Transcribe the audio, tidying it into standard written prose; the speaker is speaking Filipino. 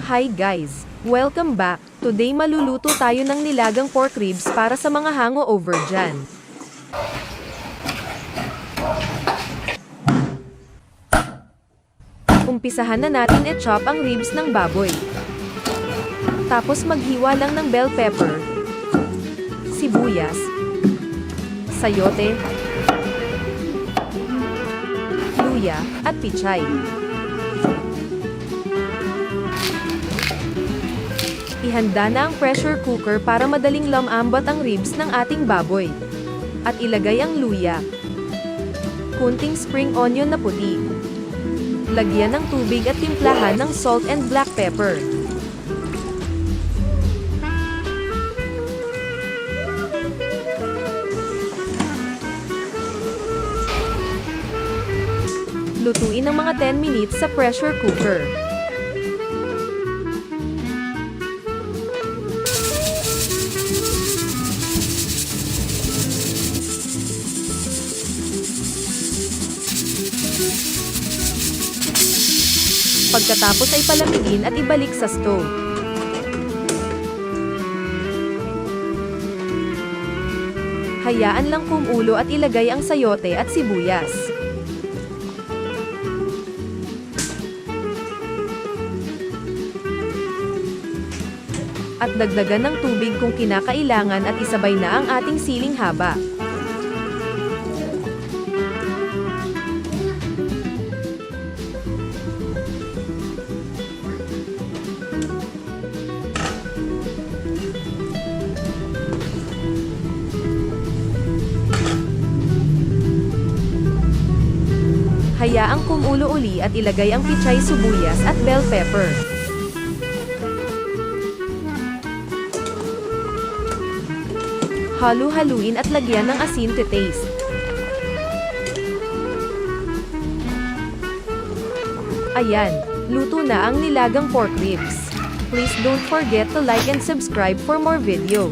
Hi guys! Welcome back! Today maluluto tayo ng nilagang pork ribs para sa mga hangover dyan. Umpisahan na natin i-chop ang ribs ng baboy. Tapos maghiwa lang ng bell pepper, sibuyas, sayote, luya, at pichay. Ihanda na ang pressure cooker para madaling lumambot ang ribs ng ating baboy. At ilagay ang luya, kunting spring onion na puti. Lagyan ng tubig at timplahan ng salt and black pepper. Lutuin ng mga 10 minutes sa pressure cooker. Pagkatapos ay palamigin at ibalik sa stove. Hayaan lang kumulo at ilagay ang sayote at sibuyas. At dagdagan ng tubig kung kinakailangan at isabay na ang ating siling haba. Hayaang kumulo uli at ilagay ang pichay, sibuyas at bell pepper. Halu-haluin at lagyan ng asin to taste. Ayan, luto na ang nilagang pork ribs. Please don't forget to like and subscribe for more video.